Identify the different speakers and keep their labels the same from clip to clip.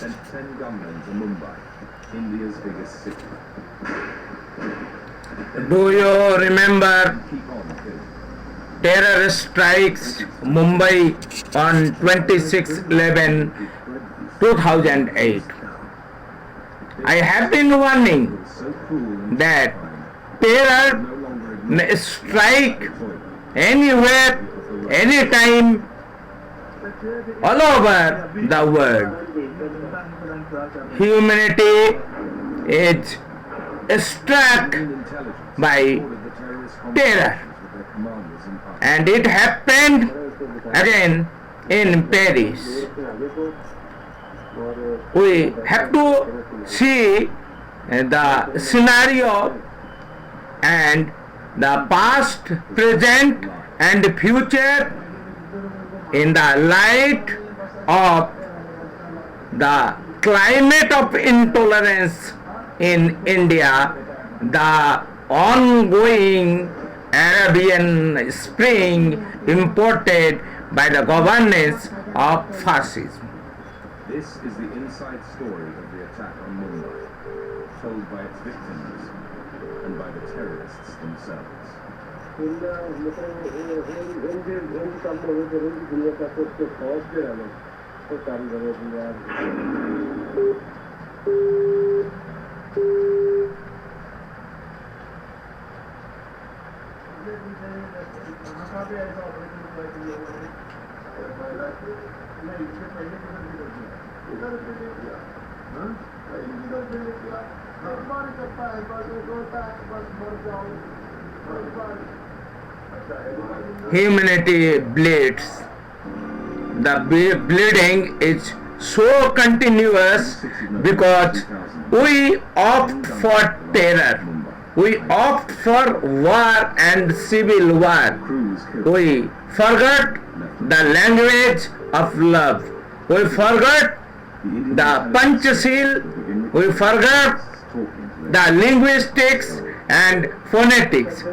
Speaker 1: sent 10 gunmen to Mumbai, India's biggest city.
Speaker 2: Do you remember
Speaker 1: Keep on killing.
Speaker 2: terror strikes Mumbai on 26/11/2008? I have been warning
Speaker 1: So cruel and
Speaker 2: that
Speaker 1: terrifying,
Speaker 2: terror
Speaker 1: no longer
Speaker 2: may
Speaker 1: ignored
Speaker 2: strike
Speaker 1: by the toilet.
Speaker 2: anywhere, anytime, all over the world. Humanity is struck
Speaker 1: Intelligence
Speaker 2: by
Speaker 1: ordered the terrorist
Speaker 2: terror,
Speaker 1: conversations with their commanders in Pakistan.
Speaker 2: and it happened again in Paris. We have to see the scenario and the past, present and future in the light of the climate of intolerance in India, the ongoing Arabian Spring imported by the governance of fascism.
Speaker 1: This is the inside story of the attack on Mumbai, told by its victims and by the terrorists themselves.
Speaker 2: Humanity bleeds. The bleeding is so continuous because we opt for terror. We opt for war and civil war. We forgot the language of love. We forgot the Panchashil. We forgot the linguistics and phonetics.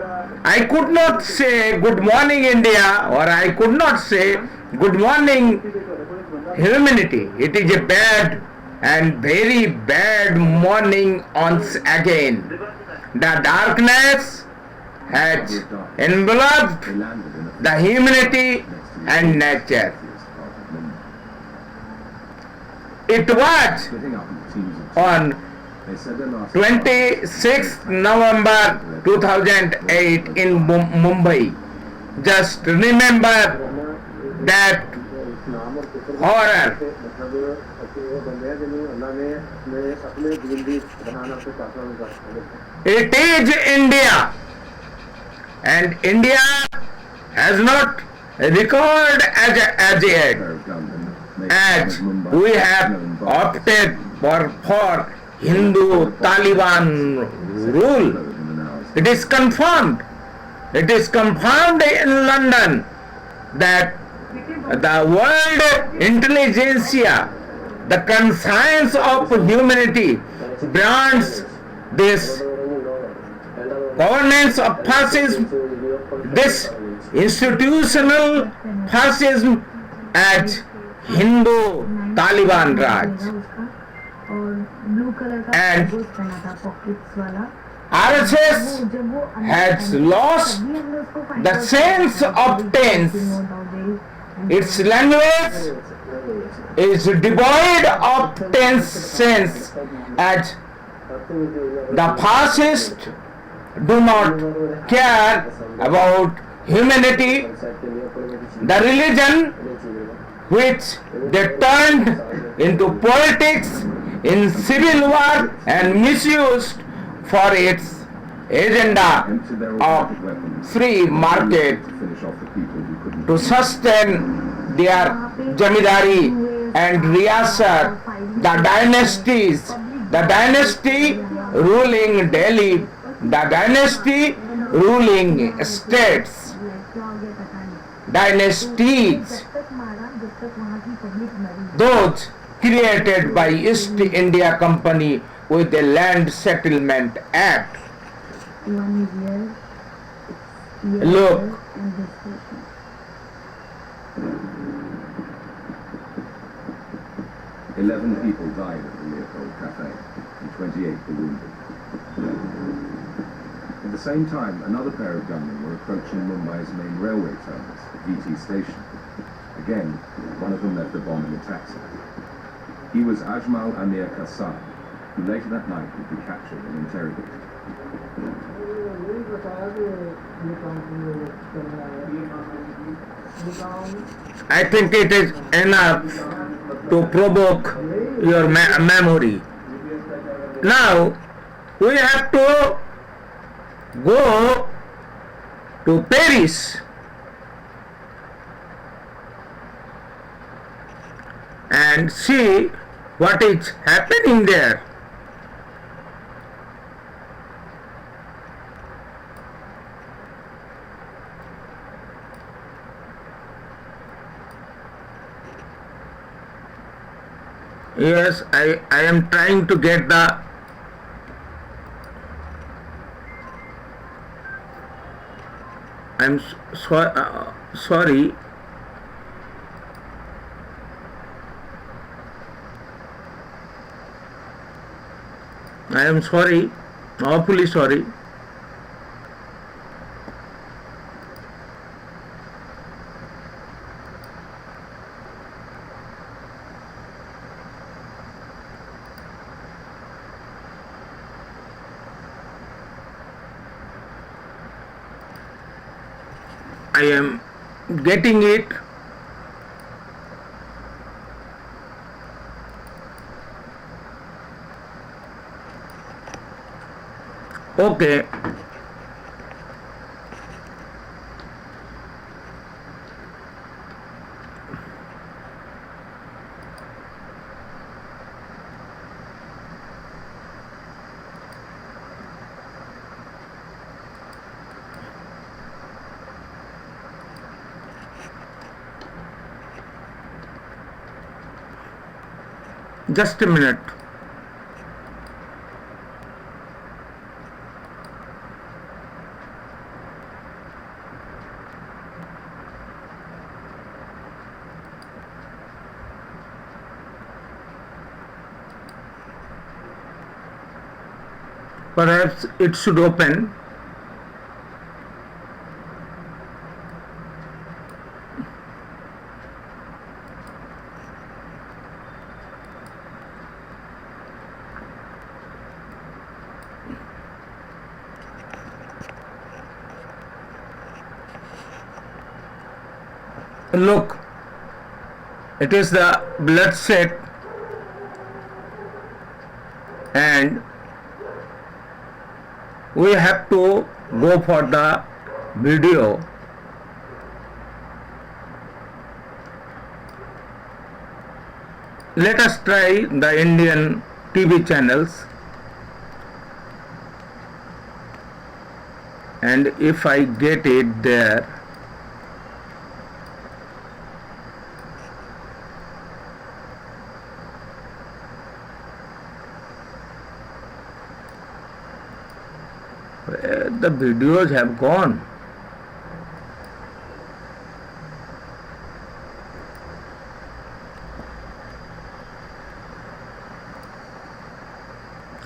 Speaker 2: I could not say good morning India, or I could not say good morning humanity. It is a bad and very bad morning once again. The darkness has enveloped the humanity and nature. It was on 26th November 2008 in Mumbai. Just remember that horror. It is India, and India has not recalled as yet, as we have opted for Hindu Taliban rule. It is confirmed. It is confirmed in London that the world intelligentsia, the conscience of humanity, brands this governance of fascism, this institutional fascism as Hindu Taliban Raj. And RSS has lost the sense of tense. Its language is devoid of tense sense, as the fascists do not care about humanity, the religion which they turned into politics in civil war and misused for its agenda of free market to sustain their jamidari and riyasat, the dynasties, the dynasty ruling Delhi, the dynasty ruling states, dynasties, those created by East India Company with the Land Settlement Act. Look,
Speaker 1: 11 people died at the Leopold Cafe and 28 were wounded. At the same time, another pair of gunmen were approaching Mumbai's main railway terminus, VT station. Again, one of them left a bomb in the taxi. He was Ajmal Amir Kassan, who later that night would be captured and interrogated.
Speaker 2: I think it is enough to provoke your memory. Now, we have to go to Paris and see what is happening there. Yes, I am trying to get the sorry. I am sorry, awfully sorry. I am getting it. Okay. Just a minute. Perhaps it should open. Look, it is the bloodshed and we have to go for the video. Let us try the Indian TV channels, and if I get it there, the videos have gone.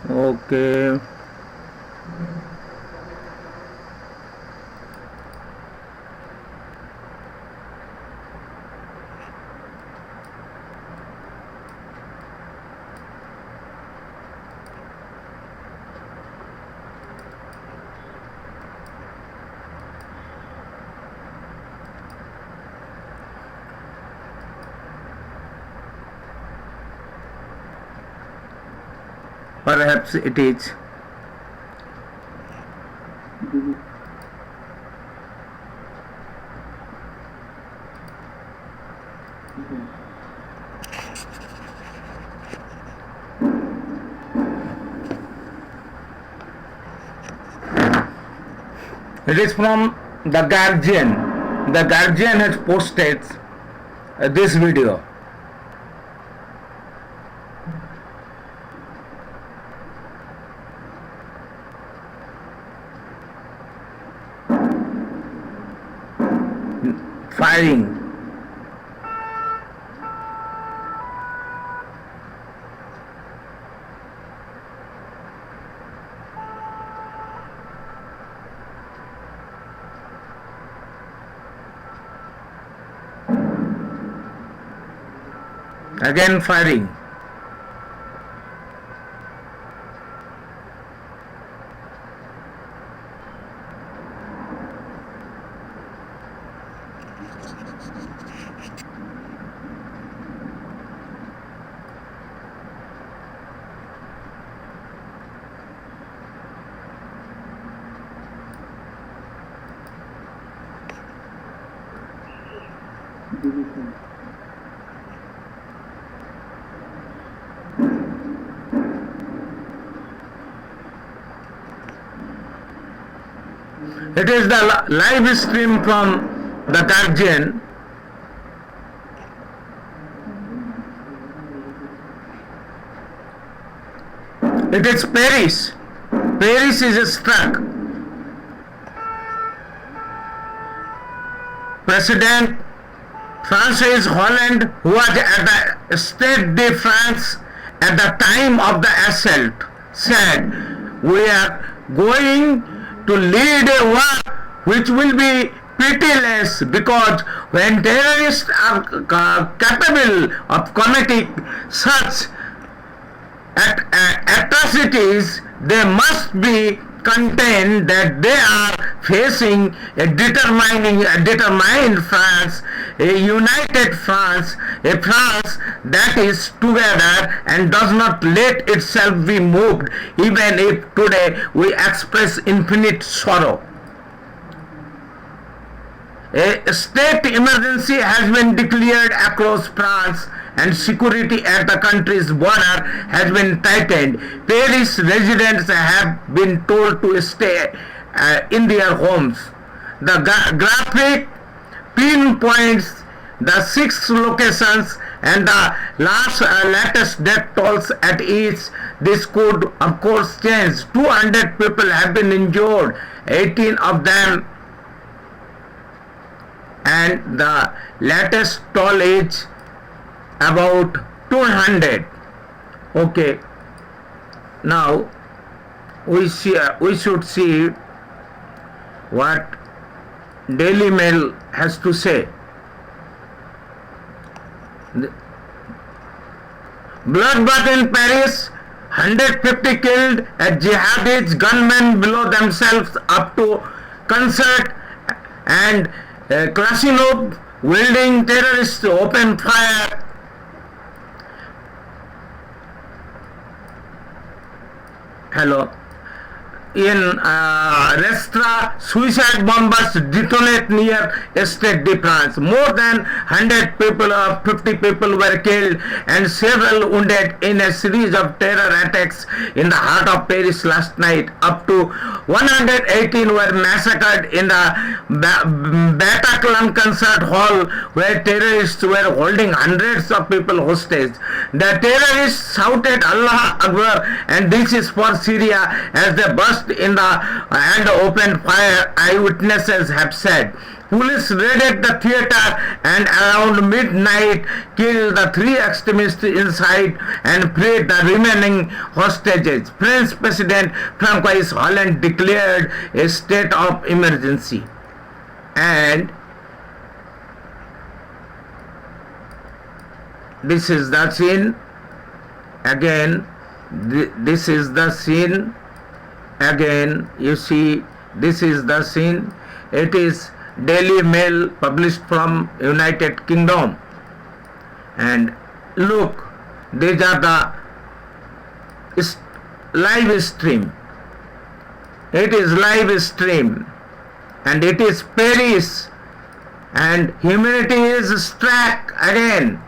Speaker 2: Okay. Perhaps it is. It is from The Guardian. The Guardian has posted this video. Firing. Again firing. It is the live stream from the Guardian. It is Paris. Paris is struck. President Francois Hollande, who was at the Stade de France at the time of the assault, said, "We are going to lead a war which will be pitiless, because when terrorists are capable of committing such atrocities, they must be contained that they are facing a determined France, a united France, a France that is together and does not let itself be moved, even if today we express infinite sorrow." A state emergency has been declared across France and security at the country's border has been tightened. Paris residents have been told to stay in their homes. The graphic pinpoints the 6 locations and the latest death tolls at each. This could of course change. 200 people have been injured, 18 of them, and the latest toll is about 200. Okay, now we should see what Daily Mail has to say. Bloodbath in Paris, 150 killed as jihadis gunmen blow themselves up to concert, and Krasnov wielding terrorists open fire. Hello. In restaurant, suicide bombers detonate near Stade de France. More than 100 people or 50 people were killed and several wounded in a series of terror attacks in the heart of Paris last night. Up to 118 were massacred in the Bataclan concert hall, where terrorists were holding hundreds of people hostage. The terrorists shouted Allah Akbar and "This is for Syria" as they burst in the and opened fire, eyewitnesses have said. Police raided the theater and around midnight killed the 3 extremists inside and freed the remaining hostages. French President Francois Hollande declared a state of emergency. And this is the scene again. This is the scene again. You see, this is the scene. It is Daily Mail published from United Kingdom. And look, these are the live stream. It is live stream, and it is Paris, and humanity is struck again.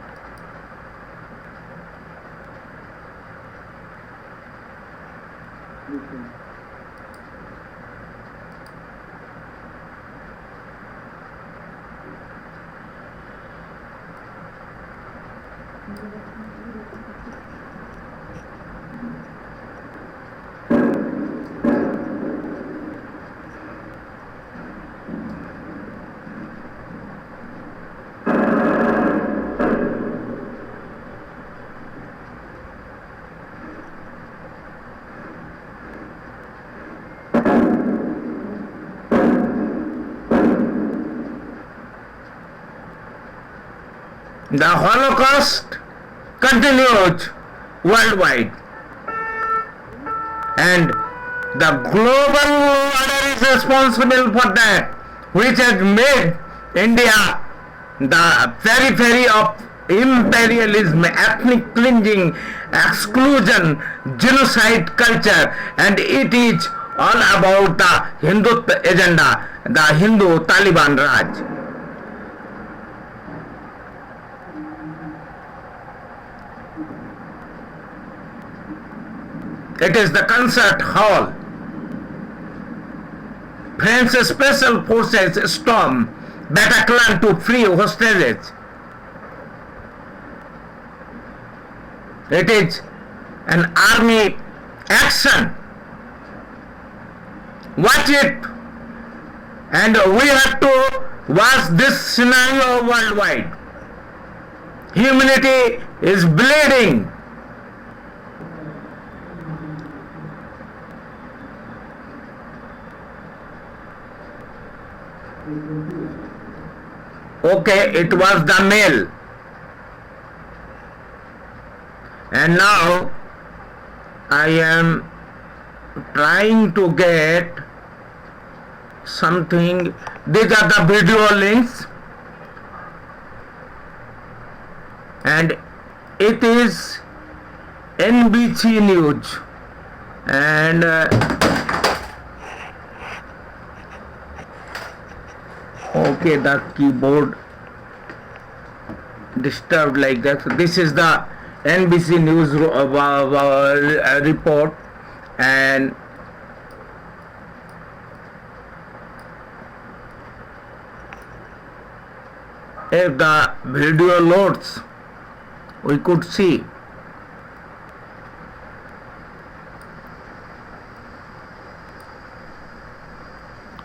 Speaker 2: The Holocaust continues worldwide. And the global order is responsible for that, which has made India the periphery of imperialism, ethnic cleansing, exclusion, genocide culture, and it is all about the Hindu agenda, the Hindu Taliban Raj. It is the concert hall. French special forces storm Bataclan to free hostages. It is an army action. Watch it, and we have to watch this scenario worldwide. Humanity is bleeding. Okay, it was the male. And now I am trying to get something. These are the video links, and it is NBC News, and okay, the keyboard disturbed like that. So this is the NBC News report, and if the video loads, we could see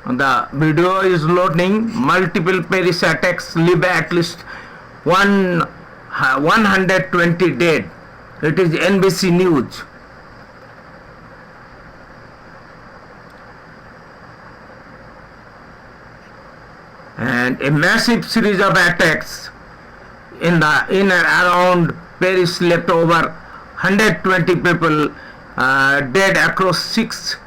Speaker 2: the video is loading. Multiple Paris attacks leave at least 120 dead. It is NBC News. And a massive series of attacks in and around Paris left over 120 people dead across six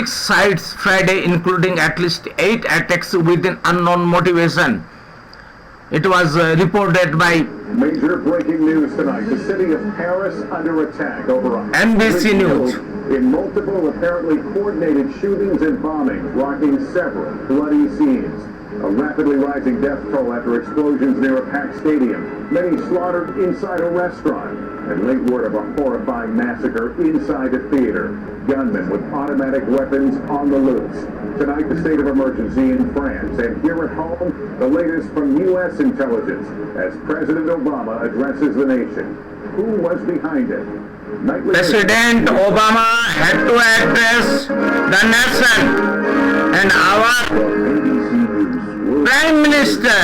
Speaker 2: sites Friday, including at least 8 attacks with an unknown motivation. It was reported by
Speaker 3: Major breaking news tonight. The city of Paris under attack over
Speaker 2: NBC News.
Speaker 3: In multiple apparently coordinated shootings and bombings, rocking several bloody scenes. A rapidly rising death toll after explosions near a packed stadium. Many slaughtered inside a restaurant. And late word of a horrifying massacre inside a theater. Gunmen with automatic weapons on the loose. Tonight, the state of emergency in France. And here at home, the latest from U.S. intelligence as President Obama addresses the nation. Who was behind it? Nightly
Speaker 2: President Obama had to address the nation, and our Prime Minister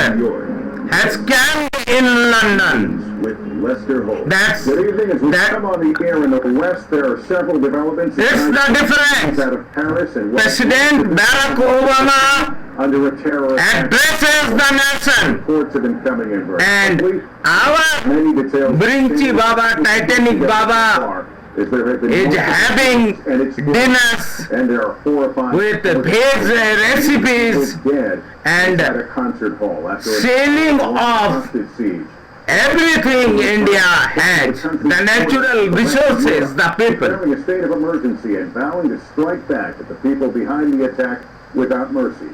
Speaker 2: has camped in London.
Speaker 3: With Lester Holt.
Speaker 2: That's
Speaker 3: Good evening. As we come on the air in the West, there are several developments.
Speaker 2: It's the difference.
Speaker 3: Out of Paris and
Speaker 2: President Barack Obama
Speaker 3: under a terror attack.
Speaker 2: addresses the nation,
Speaker 3: Reports have been coming in very
Speaker 2: and
Speaker 3: quickly.
Speaker 2: our
Speaker 3: Many details.
Speaker 2: Brinchi Baba, Titanic Baba
Speaker 3: Is there have been
Speaker 2: is
Speaker 3: multiple
Speaker 2: having
Speaker 3: and it's
Speaker 2: dinners
Speaker 3: and there are horrifying
Speaker 2: with veg recipes
Speaker 3: dead
Speaker 2: and
Speaker 3: at a concert hall after
Speaker 2: selling off
Speaker 3: hostage siege.
Speaker 2: everything India has, the natural resources, the people.
Speaker 3: Declaring a state of emergency and vowing to strike back at the people behind the attack without mercy.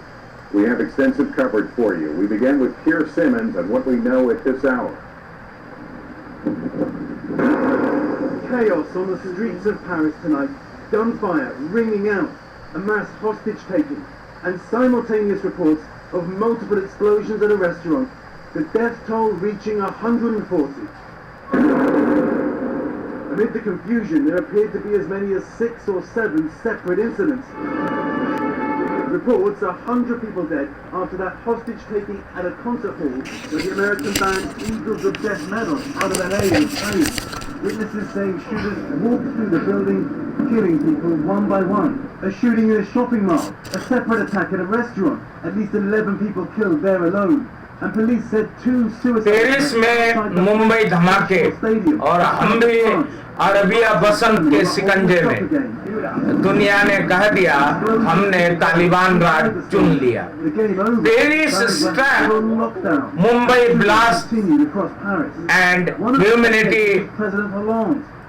Speaker 3: We have extensive coverage for you. We begin with Keir Simmons and what we know at this hour.
Speaker 4: Chaos on the streets of Paris tonight, gunfire ringing out, a mass hostage taking, and simultaneous reports of multiple explosions at a restaurant, the death toll reaching 140. Amid the confusion, there appeared to be as many as 6 or 7 separate incidents. Reports 100 people dead after that hostage taking at a concert hall where the American band Eagles of Death Metal out of LA was playing. Witnesses saying shooters walked through the building, killing people one by one. A shooting in a shopping mall, a separate attack at a restaurant, at least 11 people killed there alone. And police said 2 suicides.
Speaker 2: Paris में मुंबई धमाके और हम भी Arabia बसंत के शिकंजे में। दुनिया ने कह दिया हमने तालिबान राज चुन लिया। Paris strap, Mumbai blast and humanity.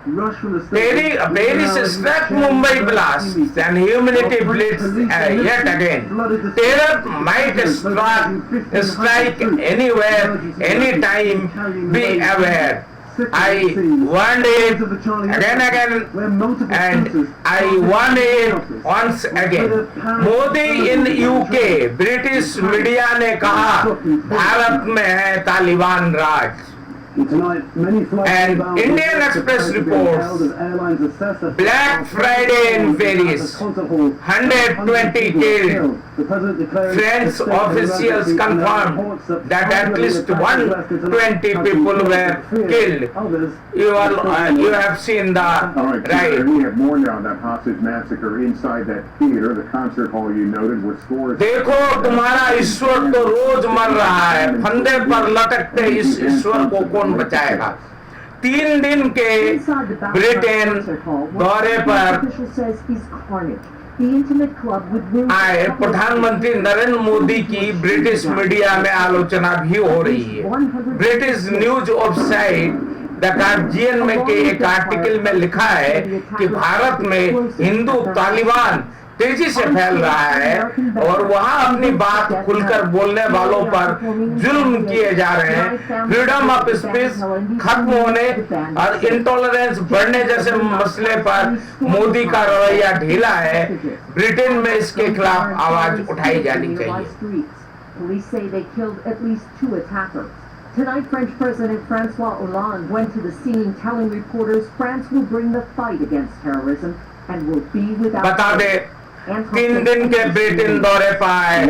Speaker 2: Paris struck Mumbai blast and humanity blitz yet again. Terror might strike anywhere, anytime. Be aware. I warned it again, and I warned it once again. Modi in UK, British media ने कहा भारत में है तालिबान राज। And Indian Express reports Black Friday in Paris, 120 killed. French officials confirmed that at least 120 people were killed. You have seen the right.
Speaker 3: We have more now on that hostage massacre inside that theater, the concert hall you noted, where scores.
Speaker 2: देखो तुम्हारा ईश्वर तो रोज मर रहा है, फंदे पर लटकते इस ईश्वर को कौन बचाएगा। 3 दिन के ब्रिटेन दौरे पर आए प्रधानमंत्री नरेंद्र मोदी की ब्रिटिश मीडिया में आलोचना भी हो रही है। British news website the guardian में के एक आर्टिकल में लिखा है कि भारत में हिंदू तालिबान तेजी से फैल रहा है और वहां अपनी बात खुलकर बोलने वालों पर जुल्म किए जा रहे हैं। फ्रीडम ऑफ स्पीच खत्म होने और इंटॉलरेंस बढ़ने जैसे मसले पर मोदी का रवैया ढीला है। ब्रिटेन में इसके खिलाफ आवाज उठाई जानी चाहिए।
Speaker 5: Police say they killed at least 2 attackers. Tonight, French President François Hollande went to the scene telling reporters France will bring the fight against terrorism and will be without...
Speaker 2: बता दे 3 दिन के ब्रिटेन दौरे पर आए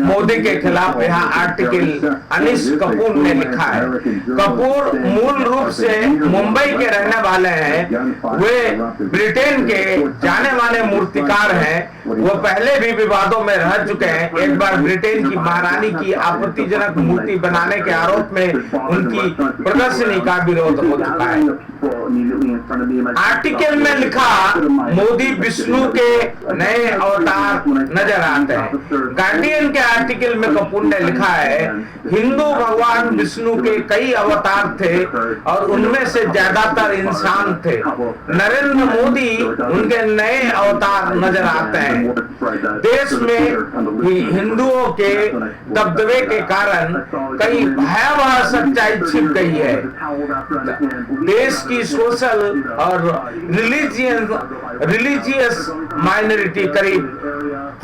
Speaker 2: मोदी के खिलाफ यहाँ आर्टिकल अनिश कपूर ने लिखा है। कपूर मूल रूप से मुंबई के रहने वाले हैं। वे ब्रिटेन के जाने माने मूर्तिकार हैं। वो पहले भी विवादों में रह चुके हैं। एक बार ब्रिटेन की महारानी की आपत्तिजनक मूर्ति बनाने के आरोप में उनकी प्रदर्शनी का विरोध हो चुका है। आर्टिकल में लिखा मोदी विष्णु के नए अवतार नजर आते हैं। गार्डियन के आर्टिकल में कपूर ने लिखा है हिंदू भगवान विष्णु के कई अवतार थे और उनमें से ज्यादातर इंसान थे। नरेंद्र मोदी उनके नए अवतार नजर आते हैं। देश में हिंदुओं के दबदबे के कारण कई भयावह सच्चाई छिप गई है। देश की सोशल और रिलीजियस माइनॉरिटी करीब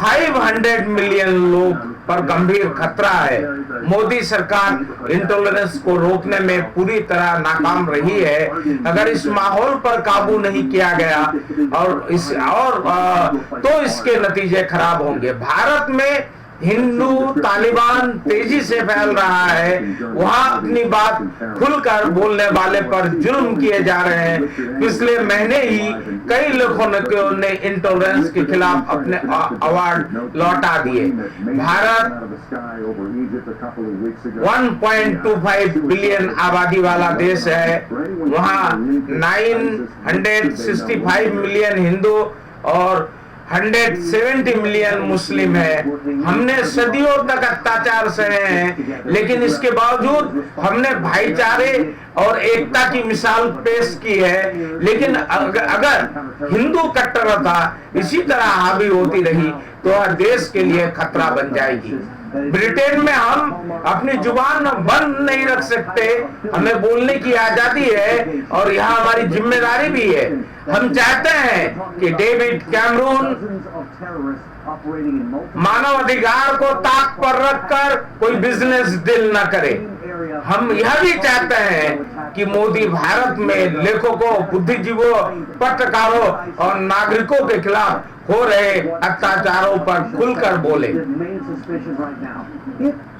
Speaker 2: 500 मिलियन लोग पर गंभीर खतरा है। मोदी सरकार इंटॉलरेंस को रोकने में पूरी तरह नाकाम रही है। अगर इस माहौल पर काबू नहीं किया गया तो इसके नतीजे खराब होंगे। भारत में हिंदू तालिबान तेजी से फैल रहा है। वहां अपनी बात खुलकर बोलने वाले पर जुल्म किए जा रहे हैं। पिछले महीने ही कई लोगों ने इंटॉलरेंस के खिलाफ अपने अवार्ड लौटा दिए। भारत 1.25 बिलियन आबादी वाला देश है। वहां 965 मिलियन हिंदू और 170 मिलियन मुस्लिम है। हमने सदियों तक अत्याचार सहे हैं, लेकिन इसके बावजूद हमने भाईचारे और एकता की मिसाल पेश की है। लेकिन अगर हिंदू कट्टरता इसी तरह हावी होती रही तो देश के लिए खतरा बन जाएगी। ब्रिटेन में हम अपनी जुबान बंद नहीं रख सकते। हमें बोलने की आजादी है और यहाँ हमारी जिम्मेदारी भी है। हम चाहते हैं कि डेविड कैमरून मानव अधिकार को ताक पर रखकर कोई बिजनेस डील न करे। हम यह भी चाहते हैं कि मोदी भारत में लेखकों, बुद्धिजीवियों, पत्रकारों और नागरिकों के खिलाफ हो रहे अत्याचारों पर खुलकर बोले।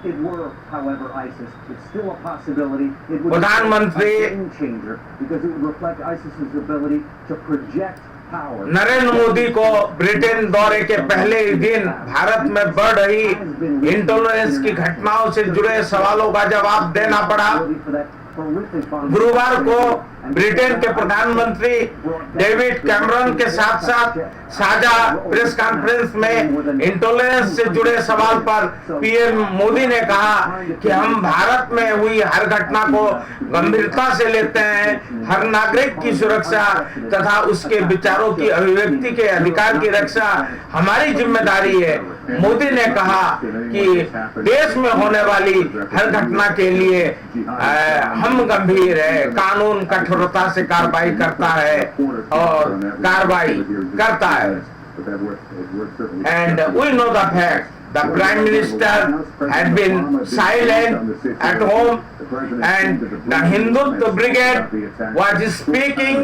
Speaker 6: it were, however, ISIS, it's still a possibility. It would be
Speaker 2: प्रधानमंत्री
Speaker 6: a game changer because it would reflect ISIS's ability to project power.
Speaker 2: Narendra Modi को ब्रिटेन दौरे के पहले ही दिन भारत में बढ़ रही इंटॉलरेंस की घटनाओं से जुड़े सवालों का जवाब देना पड़ा। गुरुवार को ब्रिटेन के प्रधानमंत्री डेविड कैमरन के साथ साथ साझा प्रेस कॉन्फ्रेंस में इंटॉलरेंस से जुड़े सवाल पर पीएम मोदी ने कहा कि हम भारत में हुई हर घटना को गंभीरता से लेते हैं। हर नागरिक की सुरक्षा तथा उसके विचारों की अभिव्यक्ति के अधिकार की रक्षा हमारी जिम्मेदारी है। मोदी ने कहा कि देश में होने वाली हर घटना के लिए हम गंभीर है, कानून कठोरता से कार्रवाई करता है और कार्रवाई करता है। And we know the fact the Prime Minister had been silent at home and the Hindu Brigade was speaking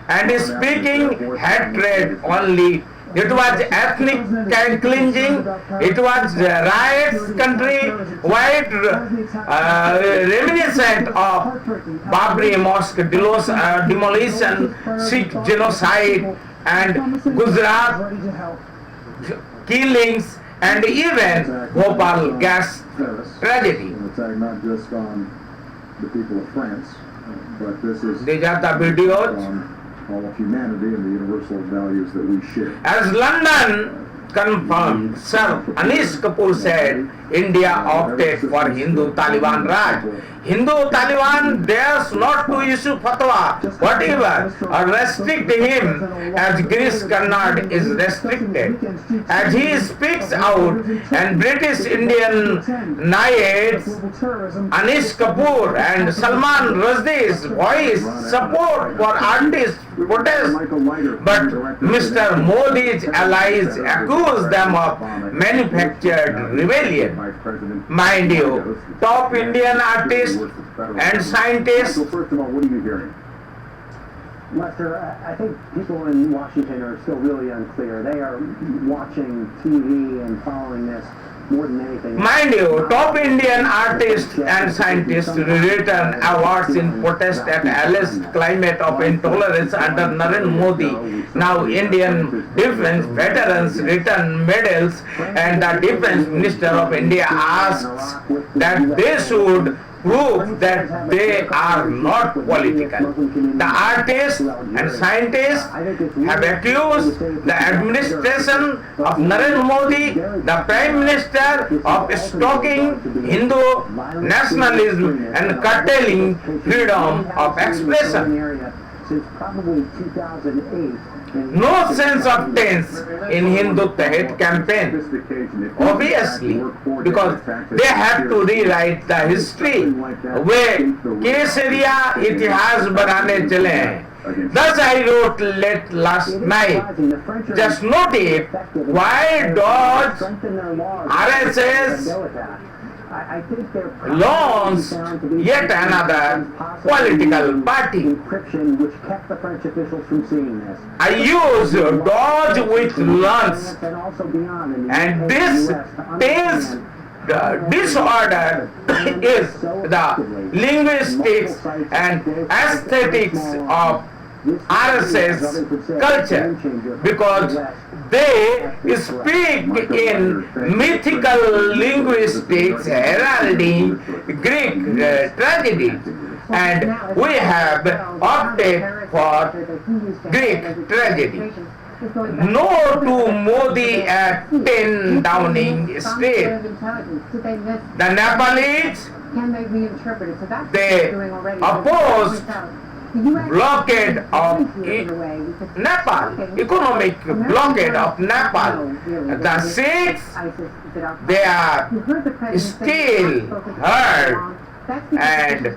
Speaker 2: and speaking hatred only. It was ethnic cleansing, it was riots country-wide, reminiscent of Babri Mosque demolition, Sikh genocide and Gujarat killings and even Bhopal gas tragedy.
Speaker 3: An attack not just on the people of France, but this is
Speaker 2: These are the videos.
Speaker 3: on all of humanity and the universal values that we share.
Speaker 2: As London confirmed, Sir Anish Kapur said India opted for Hindu Taliban Raj. Hindu Taliban dares not to issue fatwa, whatever, or restrict him as Girish Karnad is restricted. As he speaks out and British Indian Knights Anish Kapur and Salman Rushdie's voice support for artist protest, but Mr. Modi's allies accuse them of manufactured rebellion. Mind you, top Indian artists and scientists
Speaker 3: So first of all, what are you hearing?
Speaker 6: Lester, I think people in Washington are still really unclear. They are watching TV and following this more than anything.
Speaker 2: Mind you, top Indian artists and scientists return awards in protest at alleged climate of intolerance under Narendra Modi. Now Indian defense veterans return medals and the defense minister of India asks that they should prove that they are not political. The artists and scientists have accused the administration of Narendra Modi, the Prime Minister, of stoking Hindu nationalism and curtailing freedom of expression.
Speaker 6: Since probably 2008.
Speaker 2: No sense of tense in Hindu hate campaign, obviously, because they have to rewrite the history where केसरिया इतिहास बनाने चले हैं. Thus I wrote late last night. Just note it. Why does RSS launch yet another political party? I use dodge with lunch, and this tells the disorder is the linguistics and aesthetics of RSS culture, because they speak in mythical linguistics heralding Greek tragedy, and we have opted for Greek tragedy. No to Modi at 10 Downing Street. The Nepalese, they opposed blockade of Nepal, economic blockade of Nepal. The Sikhs, they are still hurt, and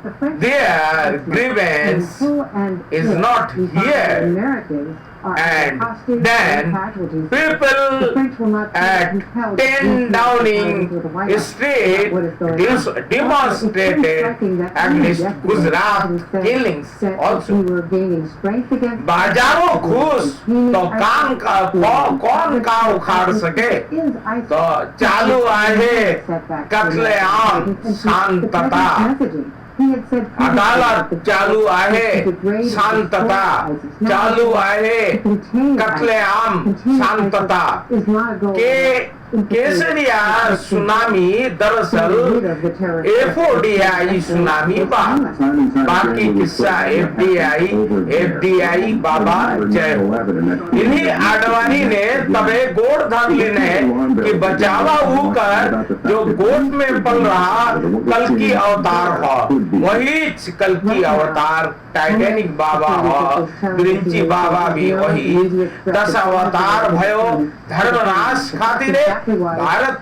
Speaker 5: The French
Speaker 2: their grievance is not here.
Speaker 5: Americans are
Speaker 2: And
Speaker 5: hostage
Speaker 2: then
Speaker 5: casualties. The
Speaker 2: people
Speaker 5: French will not be
Speaker 2: at
Speaker 5: compelled to
Speaker 2: 10 Downing Street demonstrated against Gujarat killings
Speaker 5: We
Speaker 2: also.
Speaker 5: were gaining strength against
Speaker 2: बाजारों खुश तो काम का कौन का उखाड़ सके तो चालू आहे कत्लेआम शांतता अदालत चालू आहे शांतता चालू आहे कत्लेआम शांतता के केसरिया सुनामी दरअसल एफओडीआई सुनामी बाकी किस्सा एफडीआई बाबा जय हो इन्हीं आडवाणी ने तबे गोड़ धर लेने कि बचावा होकर जो गोट में पल रहा कल की अवतार हो वही कल की अवतार टाइटैनिक बाबा हो बिरिंची बाबा भी वही 10 अवतार भयो धर्मनाश खातिरे भारत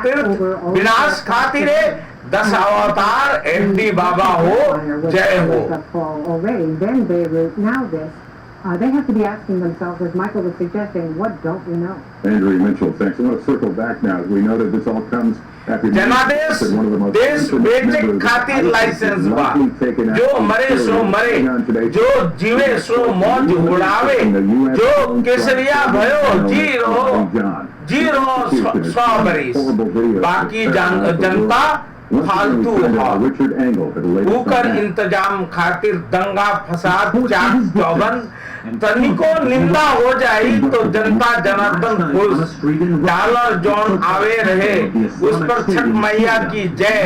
Speaker 2: तीर्थ विनाश खातिरे 10 अवतार एमडी बाबा हो जय हो
Speaker 5: They have to be asking themselves, as Michael was suggesting, what don't we know?
Speaker 3: Andrew Mitchell, thanks. I want to circle back now as we know that this all comes after
Speaker 2: जनादेश देश बेचे खातिर licence बा जो मरे सो मरे जो जीवे सो मौज उड़ावे जो केसरिया भयो जी रहो 100 बरिस बाकी जनता फालतू ऊकर इंतजाम खातिर दंगा फसाद चाक चौबंद तनिको निंदा हो जाई तो जनता जनार्दन खुश डॉलर जॉन आवे रहे उस पर छठ मैया की जय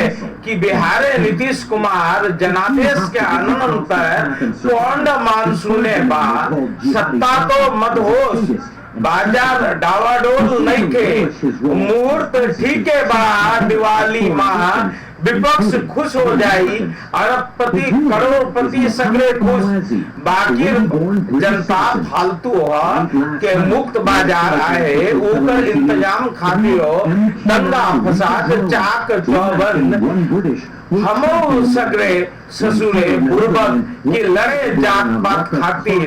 Speaker 2: कि बिहारे नीतीश कुमार जनादेश के अनंतर पौंड मानसूने बा सत्ता तो मदहोश बाजार डावाडोल नहीं के मुहूर्त ठीक है बा दिवाली माह विपक्ष खुश हो जाई अरबपति करोड़पति सगरे खुश बाकी जनता फालतू हो के मुक्त बाजार आए ऊपर इंतजाम खातिर दंगा फसाद चाक चौबंद हमो सगरे ससुरे बुर्बक की लड़े जात पात खातिर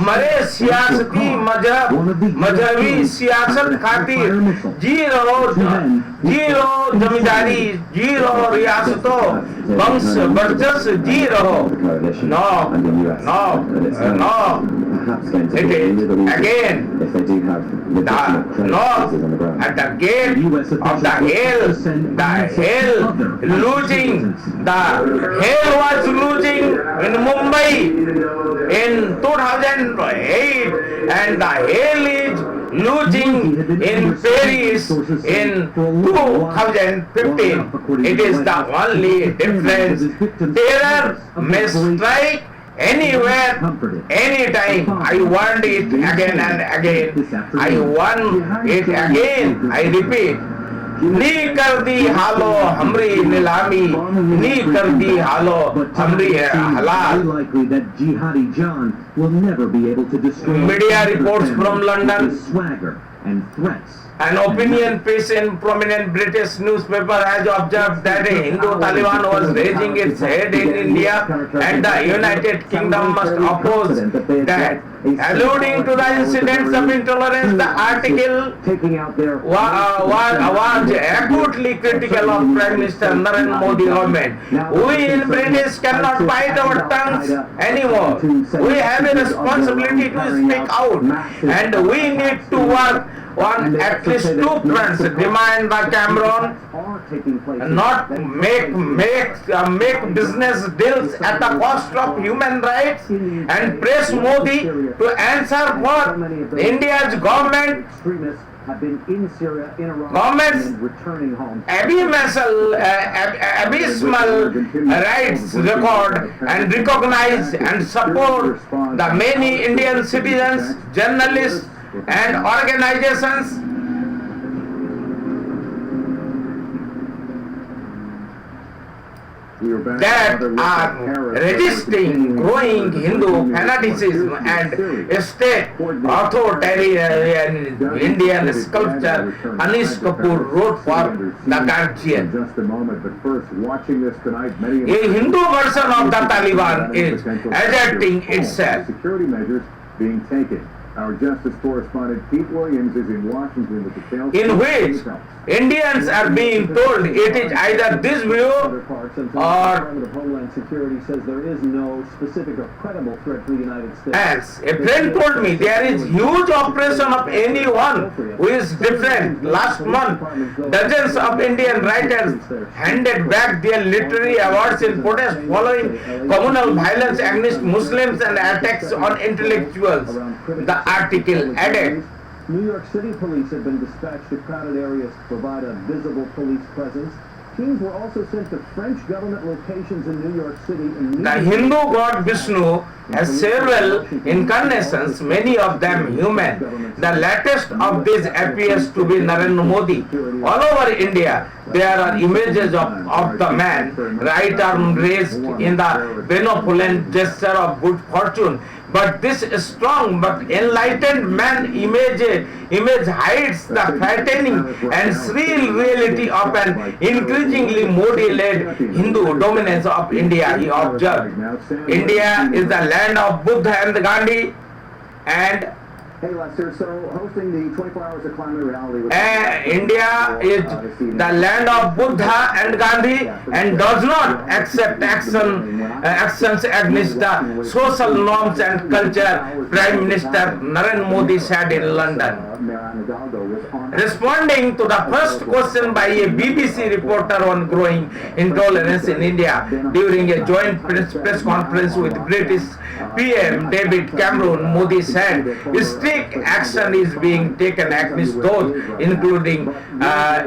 Speaker 2: मरे सियासती मजहबी सियासत खातिर जी रहो जमींदारी जी रहो रियासतों वंश वर्चस्व जी रहो no it is again the north at the gate of the hell losing the hell was losing in Mumbai in 2008 and the hell is losing in Paris in 2015. It is the only difference. Terror may strike anywhere, anytime. I warned it again and again. I warn it again. I repeat. नी कर दी हालो हमरी नीलामी नी कर दी हालो हमरी हलाल media reports from London An opinion piece in prominent British newspaper has observed that a Hindu Taliban was raising its head in India and the United Kingdom must oppose that. Alluding to the incidents of intolerance, the article was acutely critical of Prime Minister Narendra Modi government. We in British cannot bite our tongues anymore. We have a responsibility to speak out and we need to work on at least 2 fronts. Demand the Cameron not make business deals at the cost of human rights and press Modi to answer for India's government government's abysmal rights record and recognize and support the many Indian citizens, journalists and organizations that are resisting growing Hindu fanaticism and state authoritarian Indian sculptor Anish Kapur wrote for The Guardian.
Speaker 3: Just a moment, but first, watching this tonight, many
Speaker 2: A Hindu version of the Taliban is asserting itself.
Speaker 3: Security measures being taken. Our justice correspondent Pete Williams is in Washington with details.
Speaker 2: In which Indians are being told it is either this view
Speaker 6: Other parts, and the
Speaker 2: or
Speaker 6: Department of Homeland Security says there is no specific or credible threat to the United States.
Speaker 2: else. A friend told me there is huge oppression of anyone who is different. Last month, dozens of Indian writers handed back their literary awards in protest following communal violence against Muslims and attacks on intellectuals. The article added.
Speaker 6: New York City police have been dispatched to crowded areas to provide a visible police presence. Teams were also sent to French government locations in New York City.
Speaker 2: The Hindu god Vishnu has several incarnations, many of them human. The latest of these appears to be Narendra Modi. All over India, there are images of the man, right arm raised in the benevolent gesture of good fortune. But this strong but enlightened man image hides the frightening and shrill reality of an increasingly Modi-led Hindu dominance of India, he observed. India is the land of Buddha and Gandhi, and
Speaker 3: Hey Lester, so hosting the 24 Hours of Climate Reality with
Speaker 2: India is the land of Buddha and Gandhi and does not accept actions against the social norms and culture, Prime Minister Narendra Modi said in London. Responding to the first question by a BBC reporter on growing intolerance in India during a joint press conference with British PM David Cameron, Modi said strict action is being taken against those including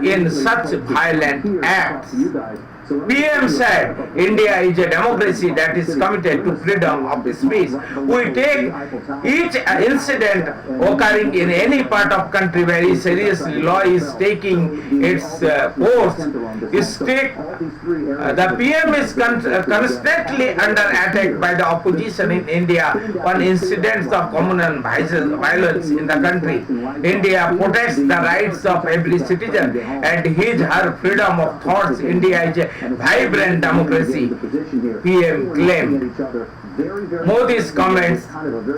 Speaker 2: in such violent acts. PM said India is a democracy that is committed to freedom of speech. We take each incident occurring in any part of country very seriously. Law is taking its course. The PM is constantly under attack by the opposition in India on incidents of communal violence in the country. India protects the rights of every citizen and her freedom of thoughts. India is a vibrant democracy, PM claimed. Modi's comments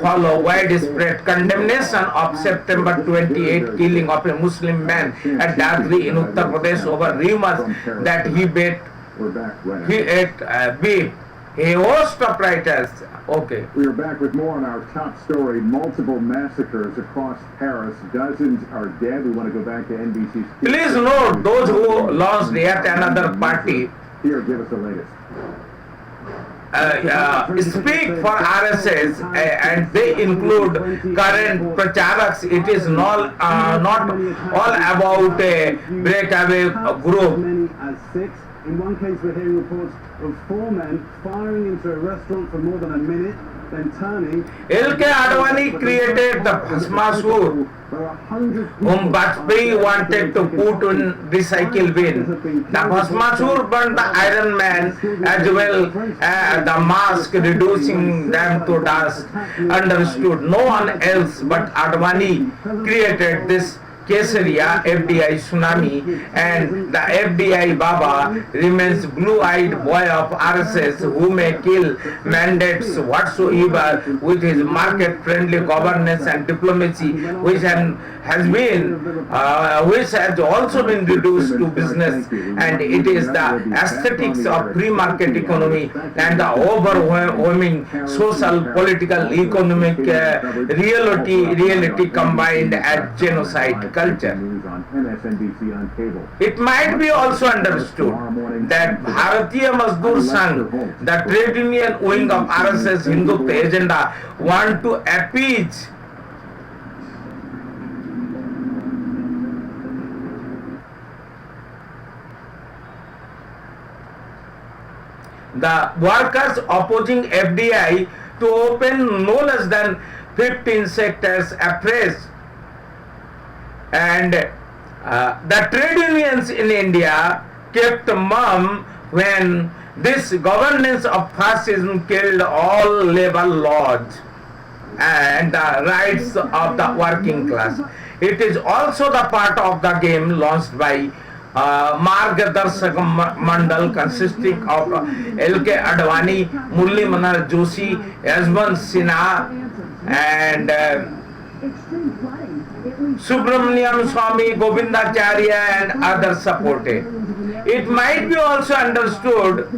Speaker 2: follow widespread condemnation of September 28 killing of a Muslim man at Dadri in Uttar Pradesh over rumors that he ate beef. A host of writers. Okay.
Speaker 3: We are back with more on our top story. Multiple massacres across Paris. Dozens are dead. We want to go back to NBC's.
Speaker 2: Please note those who lost yet another party.
Speaker 3: Here, give us the latest.
Speaker 2: Speak for RSS and they include current pracharaks. It is not all about a breakaway group.
Speaker 4: Many as 6. In one case, we're hearing reports of 4 men firing into a restaurant for more than a minute, then turning.
Speaker 2: LK Advani created the Bhasmasur, whom Bajpayee wanted to put in recycle bin. The Bhasmasur burned the Iron Man as well as the mask, reducing them to dust. Understood. No one else but Advani created this Kesaria FDI tsunami, and the FDI Baba remains blue-eyed boy of RSS who may kill mandates whatsoever with his market-friendly governance and diplomacy, which has also been reduced to business, and it is the aesthetics of free-market economy and the overwhelming social, political, economic reality combined as genocide culture. It might be also understood that Bharatiya Mazdoor Sangh, the trade union wing of RSS Hindutva agenda, want to appease the workers opposing FDI to open no less than 15 sectors afresh. And the trade unions in India kept mum when This governance of fascism killed all labor laws and the rights of the working class. It is also the part of the game launched by Margadarshak Mandal consisting of L.K. Advani, Murli Manohar Joshi, Yashwant Sinha and Subramaniam Swamy, Govindacharya and others supported. It might be also understood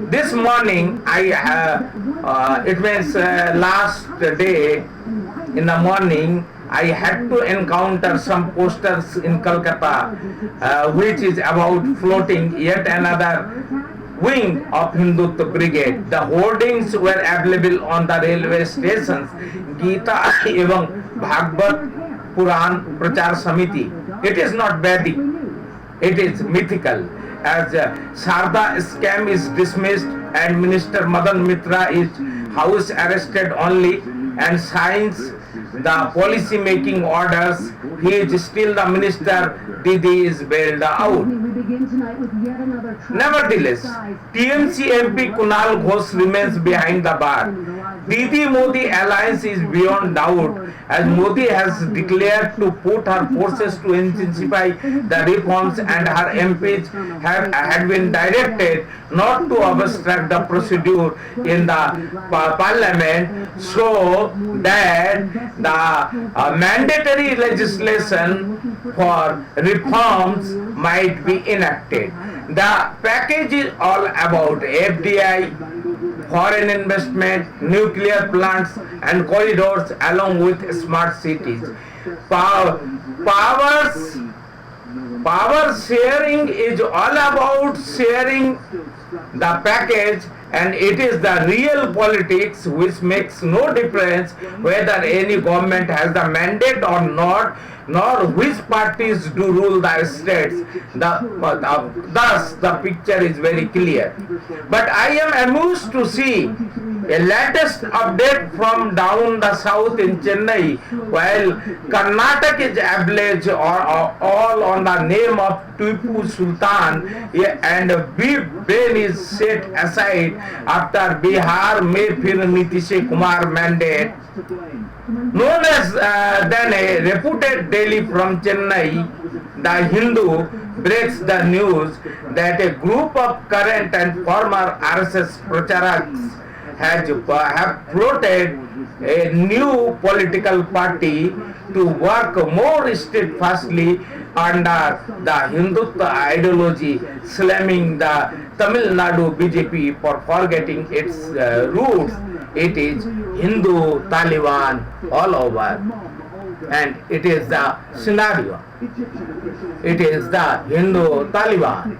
Speaker 2: this morning, it means last day in the morning, I had to encounter some posters in Calcutta which is about floating yet another wing of Hindu Brigade. The hoardings were available on the railway stations, Gita evam Bhagavad Puran Prachar Samiti. It is not Vedic, it is mythical. As Sharda scam is dismissed and Minister Madan Mitra is house arrested only and signs the policy making orders, he is still the minister, Didi is bailed out. Nevertheless, TMC MP Kunal Ghosh remains behind the bar. Didi Modi alliance is beyond doubt as Modi has declared to put her forces to intensify the reforms and her MPs had been directed not to obstruct the procedure in the parliament so that the mandatory legislation for reforms might be enacted. The package is all about FDI, foreign investment, nuclear plants and corridors along with smart cities. Power sharing is all about sharing the package, and it is the real politics which makes no difference whether any government has the mandate or not, nor which parties do rule the states. Thus, the picture is very clear. But I am amused to see a latest update from down the south in Chennai, while Karnataka is ablaze all on the name of Tipu Sultan, and big brain is set aside after Bihar may fir Nitish Kumar mandate. Known as then a reputed daily from Chennai, the Hindu breaks the news that a group of current and former RSS pracharaks have floated a new political party to work more steadfastly under the Hindutva ideology, slamming the Tamil Nadu BJP for forgetting its roots. It is Hindu Taliban all over, and it is the scenario. It is the Hindu Taliban.